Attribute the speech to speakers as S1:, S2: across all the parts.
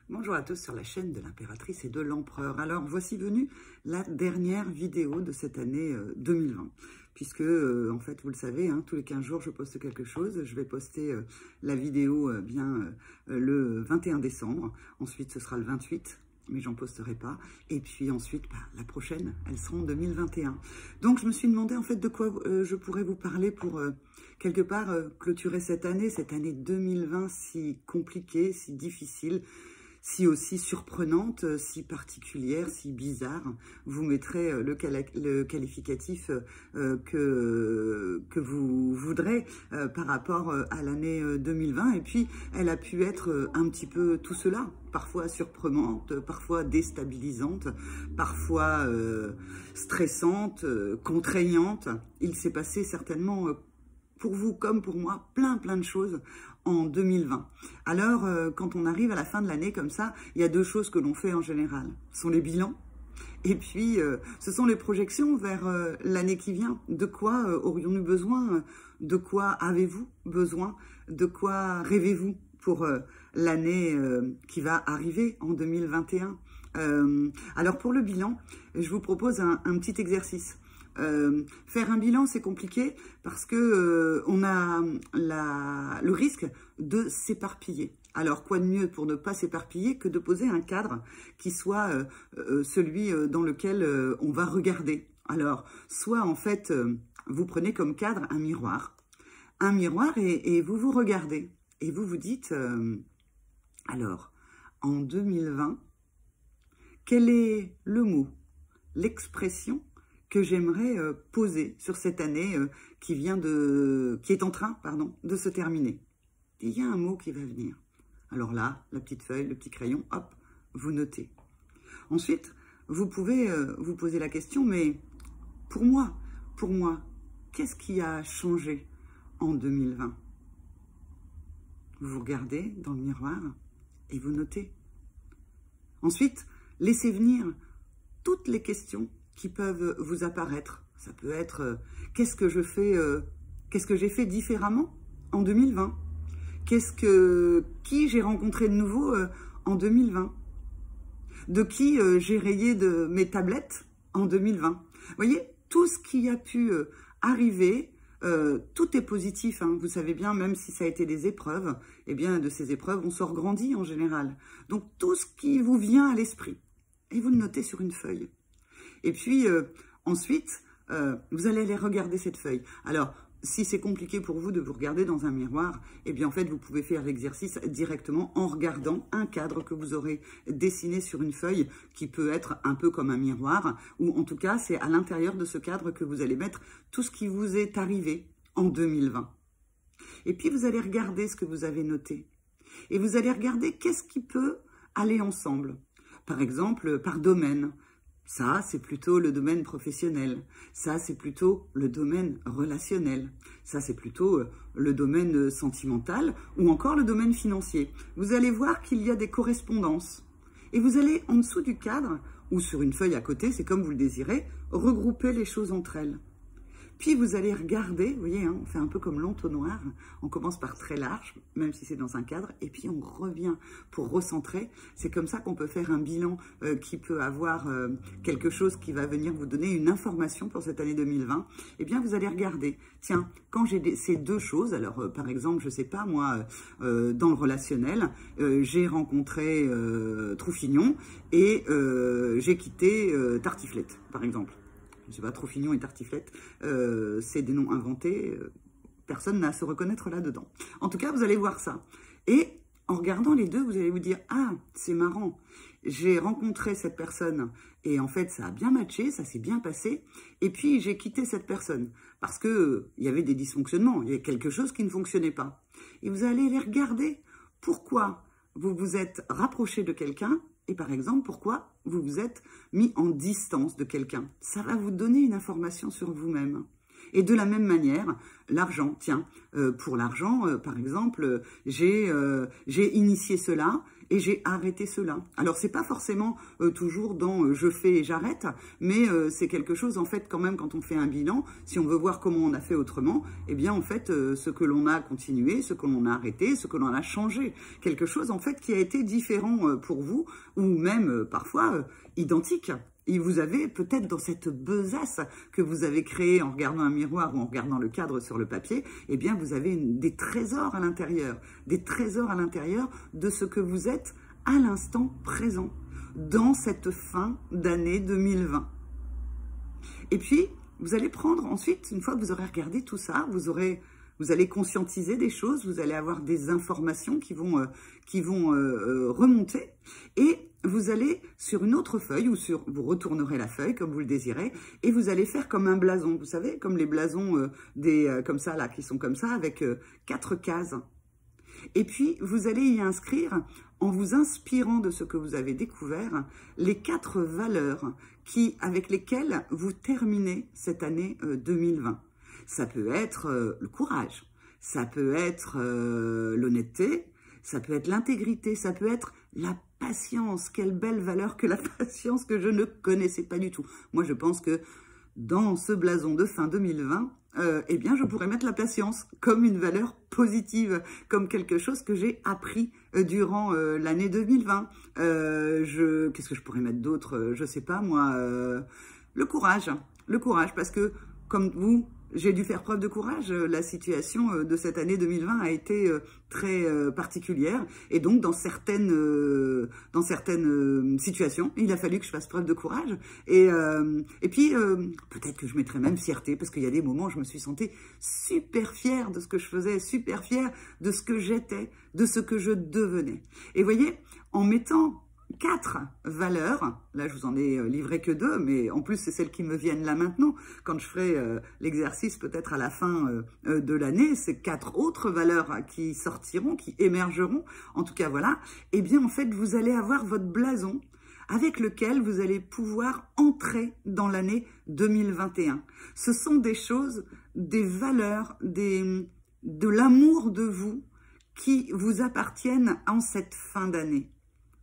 S1: Bonjour à tous sur la chaîne de l'impératrice et de l'empereur. Alors, voici venue la dernière vidéo de cette année 2020. Puisque, en fait, vous le savez, hein, tous les 15 jours, je poste quelque chose. Je vais poster la vidéo le 21 décembre. Ensuite, ce sera le 28, mais j'en posterai pas. Et puis ensuite, la prochaine, elles seront en 2021. Donc, je me suis demandé, en fait, de quoi je pourrais vous parler pour, quelque part, clôturer cette année 2020 si compliquée, si difficile, si aussi surprenante, si particulière, si bizarre. Vous mettrez le qualificatif que vous voudrez par rapport à l'année 2020. Et puis, elle a pu être un petit peu tout cela, parfois surprenante, parfois déstabilisante, parfois stressante, contraignante. Il s'est passé certainement pour vous comme pour moi, plein de choses en 2020. Alors, quand on arrive à la fin de l'année comme ça, il y a deux choses que l'on fait en général. Ce sont les bilans, et puis ce sont les projections vers l'année qui vient. De quoi aurions-nous besoin? De quoi avez-vous besoin? De quoi rêvez-vous pour l'année qui va arriver en 2021? Alors, pour le bilan, je vous propose un petit exercice. Faire un bilan, c'est compliqué parce que on a le risque de s'éparpiller. Alors, quoi de mieux pour ne pas s'éparpiller que de poser un cadre qui soit celui dans lequel on va regarder. Alors, soit en fait, vous prenez comme cadre un miroir et vous vous regardez et vous vous dites, alors, en 2020, quel est le mot, l'expression que j'aimerais poser sur cette année qui est en train, de se terminer. Il y a un mot qui va venir. Alors là, la petite feuille, le petit crayon, hop, vous notez. Ensuite, vous pouvez vous poser la question, mais pour moi, qu'est-ce qui a changé en 2020? Vous vous regardez dans le miroir et vous notez. Ensuite, laissez venir toutes les questions qui peuvent vous apparaître. Ça peut être qu'est-ce que j'ai fait différemment en 2020? Qui j'ai rencontré de nouveau en 2020? De qui j'ai rayé de mes tablettes en 2020? Vous voyez, tout ce qui a pu arriver, tout est positif, hein. Vous savez bien, même si ça a été des épreuves, eh bien de ces épreuves, on sort grandi en général. Donc tout ce qui vous vient à l'esprit, et vous le notez sur une feuille. Et puis, ensuite, vous allez aller regarder cette feuille. Alors, si c'est compliqué pour vous de vous regarder dans un miroir, eh bien, en fait, vous pouvez faire l'exercice directement en regardant un cadre que vous aurez dessiné sur une feuille qui peut être un peu comme un miroir, ou en tout cas, c'est à l'intérieur de ce cadre que vous allez mettre tout ce qui vous est arrivé en 2020. Et puis, vous allez regarder ce que vous avez noté. Et vous allez regarder qu'est-ce qui peut aller ensemble. Par exemple, par domaine. Ça, c'est plutôt le domaine professionnel. Ça, c'est plutôt le domaine relationnel. Ça, c'est plutôt le domaine sentimental ou encore le domaine financier. Vous allez voir qu'il y a des correspondances. Et vous allez, en dessous du cadre ou sur une feuille à côté, c'est comme vous le désirez, regrouper les choses entre elles. Puis vous allez regarder, vous voyez, hein, on fait un peu comme l'entonnoir, on commence par très large, même si c'est dans un cadre, et puis on revient pour recentrer. C'est comme ça qu'on peut faire un bilan qui peut avoir quelque chose qui va venir vous donner une information pour cette année 2020. Eh bien, vous allez regarder, tiens, quand j'ai ces deux choses, alors par exemple, je sais pas, moi, dans le relationnel, j'ai rencontré Troufignon et j'ai quitté Tartiflette, par exemple. Je ne sais pas, Troufignon et Tartiflette, c'est des noms inventés, personne n'a à se reconnaître là-dedans. En tout cas, vous allez voir ça. Et en regardant les deux, vous allez vous dire, ah, c'est marrant, j'ai rencontré cette personne et en fait, ça a bien matché, ça s'est bien passé, et puis j'ai quitté cette personne parce qu'il y avait des dysfonctionnements, il y avait quelque chose qui ne fonctionnait pas. Et vous allez les regarder, pourquoi vous vous êtes rapproché de quelqu'un. Et par exemple, pourquoi vous vous êtes mis en distance de quelqu'un? Ça va vous donner une information sur vous-même. Et de la même manière, l'argent, tiens, pour l'argent, par exemple, j'ai initié cela et j'ai arrêté cela. Alors, c'est pas forcément toujours dans je fais et j'arrête, mais c'est quelque chose, en fait, quand même, quand on fait un bilan, si on veut voir comment on a fait autrement, eh bien, en fait, ce que l'on a continué, ce que l'on a arrêté, ce que l'on a changé, quelque chose, en fait, qui a été différent pour vous, ou même, parfois, identique. Et vous avez peut-être dans cette besace que vous avez créée en regardant un miroir ou en regardant le cadre sur le papier, eh bien vous avez des trésors à l'intérieur de ce que vous êtes à l'instant présent, dans cette fin d'année 2020. Et puis, vous allez prendre ensuite, une fois que vous aurez regardé tout ça, vous allez conscientiser des choses, vous allez avoir des informations qui vont remonter, et vous allez sur une autre feuille, vous retournerez la feuille comme vous le désirez, et vous allez faire comme un blason, vous savez, comme les blasons comme ça, là, qui sont comme ça, avec 4 cases. Et puis, vous allez y inscrire, en vous inspirant de ce que vous avez découvert, les 4 valeurs avec lesquelles vous terminez cette année 2020. Ça peut être le courage, ça peut être l'honnêteté, ça peut être l'intégrité, ça peut être la patience. Quelle belle valeur que la patience, que je ne connaissais pas du tout. Moi, je pense que dans ce blason de fin 2020, eh bien, je pourrais mettre la patience comme une valeur positive, comme quelque chose que j'ai appris durant l'année 2020. Qu'est-ce que je pourrais mettre d'autre? Je sais pas, moi. Le courage, parce que, comme vous, j'ai dû faire preuve de courage. La situation de cette année 2020 a été très particulière. Et donc, dans certaines situations, il a fallu que je fasse preuve de courage. Et puis, peut-être que je mettrais même fierté, parce qu'il y a des moments où je me suis sentie super fière de ce que je faisais, super fière de ce que j'étais, de ce que je devenais. Et vous voyez, en mettant 4 valeurs, là je vous en ai livré que 2, mais en plus c'est celles qui me viennent là maintenant, quand je ferai l'exercice peut-être à la fin de l'année, c'est 4 autres valeurs qui sortiront, qui émergeront, en tout cas voilà, et bien en fait vous allez avoir votre blason avec lequel vous allez pouvoir entrer dans l'année 2021. Ce sont des choses, des valeurs, de l'amour de vous qui vous appartiennent en cette fin d'année.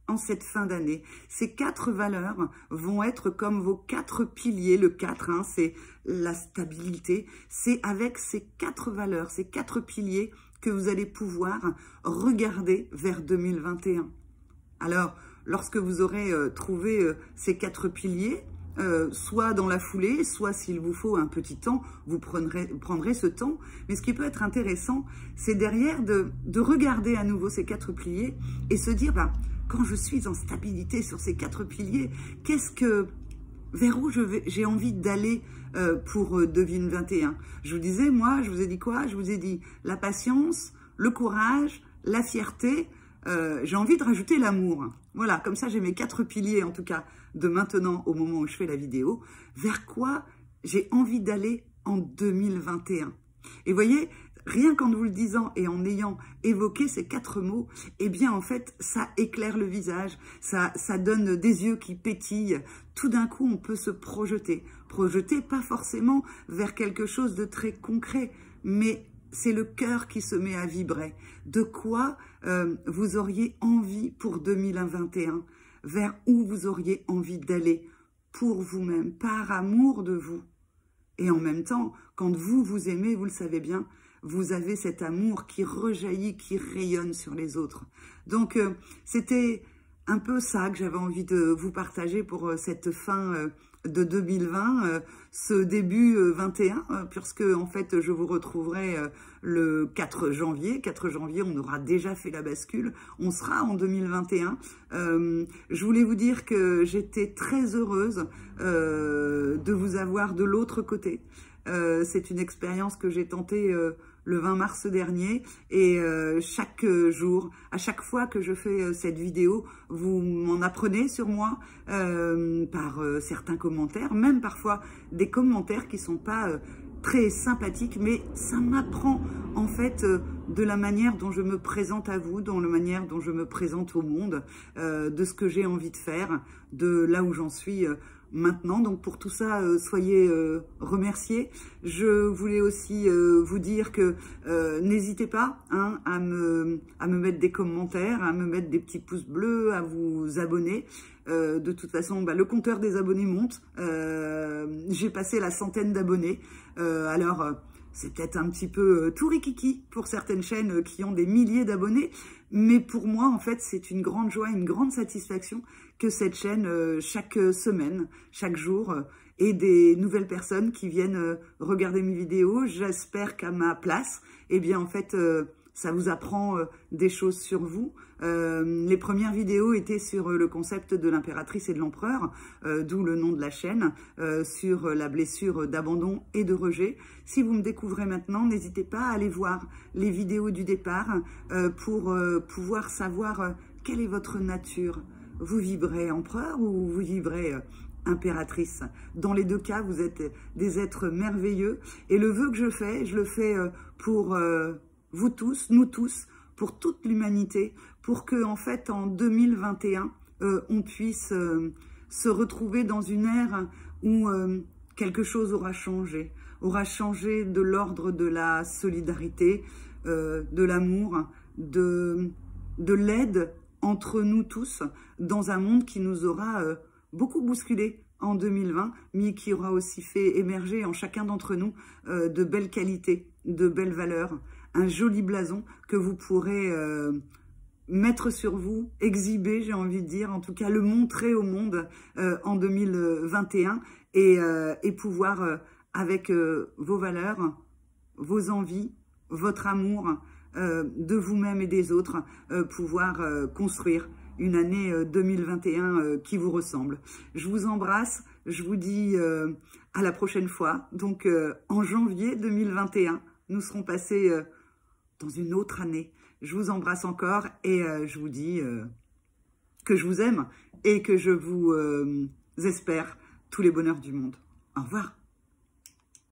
S1: En cette fin d'année, ces 4 valeurs vont être comme vos 4 piliers. Le 4, hein, c'est la stabilité. C'est avec ces 4 valeurs, ces 4 piliers que vous allez pouvoir regarder vers 2021. Alors, lorsque vous aurez trouvé ces 4 piliers, soit dans la foulée, soit s'il vous faut un petit temps, vous prendrez ce temps. Mais ce qui peut être intéressant, c'est derrière de regarder à nouveau ces 4 piliers et se dire, quand je suis en stabilité sur ces 4 piliers, vers où j'ai envie d'aller pour 2021? Je vous disais, moi, je vous ai dit quoi? Je vous ai dit la patience, le courage, la fierté. J'ai envie de rajouter l'amour. Voilà, comme ça, j'ai mes 4 piliers, en tout cas, de maintenant au moment où je fais la vidéo. Vers quoi j'ai envie d'aller en 2021? Et vous voyez, rien qu'en vous le disant et en ayant évoqué ces 4 mots, eh bien, en fait, ça éclaire le visage, ça donne des yeux qui pétillent. Tout d'un coup, on peut se projeter. Projeter, pas forcément vers quelque chose de très concret, mais c'est le cœur qui se met à vibrer. De quoi vous auriez envie pour 2021? Vers où vous auriez envie d'aller pour vous-même, par amour de vous? Et en même temps, quand vous vous aimez, vous le savez bien, vous avez cet amour qui rejaillit, qui rayonne sur les autres. Donc, c'était un peu ça que j'avais envie de vous partager pour cette fin de 2020, ce début 21, puisque en fait, je vous retrouverai le 4 janvier. 4 janvier, on aura déjà fait la bascule. On sera en 2021. Je voulais vous dire que j'étais très heureuse de vous avoir de l'autre côté. C'est une expérience que j'ai tentée le 20 mars dernier et chaque jour, à chaque fois que je fais cette vidéo, vous m'en apprenez sur moi par certains commentaires, même parfois des commentaires qui sont pas très sympathiques, mais ça m'apprend en fait de la manière dont je me présente à vous, dans la manière dont je me présente au monde, de ce que j'ai envie de faire, de là où j'en suis maintenant. Donc pour tout ça, soyez remerciés. Je voulais aussi vous dire que n'hésitez pas hein, à me mettre des commentaires, à me mettre des petits pouces bleus, à vous abonner. De toute façon, le compteur des abonnés monte. J'ai passé la 100aine d'abonnés. Alors, c'est peut-être un petit peu tout rikiki pour certaines chaînes qui ont des milliers d'abonnés. Mais pour moi, en fait, c'est une grande joie, une grande satisfaction que cette chaîne, chaque semaine, chaque jour, ait des nouvelles personnes qui viennent regarder mes vidéos. J'espère qu'à ma place, eh bien, en fait, ça vous apprend des choses sur vous. Les premières vidéos étaient sur le concept de l'impératrice et de l'empereur, d'où le nom de la chaîne, sur la blessure d'abandon et de rejet. Si vous me découvrez maintenant, n'hésitez pas à aller voir les vidéos du départ pour pouvoir savoir quelle est votre nature. Vous vibrez empereur ou vous vibrez impératrice? Dans les deux cas, vous êtes des êtres merveilleux. Et le vœu que je le fais pour vous tous, nous tous, pour toute l'humanité, pour que, en fait, en 2021, on puisse se retrouver dans une ère où quelque chose aura changé de l'ordre de la solidarité, de l'amour, de l'aide entre nous tous, dans un monde qui nous aura beaucoup bousculé en 2020, mais qui aura aussi fait émerger en chacun d'entre nous de belles qualités, de belles valeurs, un joli blason que vous pourrez mettre sur vous, exhiber, j'ai envie de dire, en tout cas le montrer au monde en 2021 et pouvoir, avec vos valeurs, vos envies, votre amour de vous-même et des autres, pouvoir construire une année 2021 qui vous ressemble. Je vous embrasse, je vous dis à la prochaine fois. Donc en janvier 2021, nous serons passés dans une autre année. Je vous embrasse encore et je vous dis que je vous aime et que je vous espère tous les bonheurs du monde. Au revoir.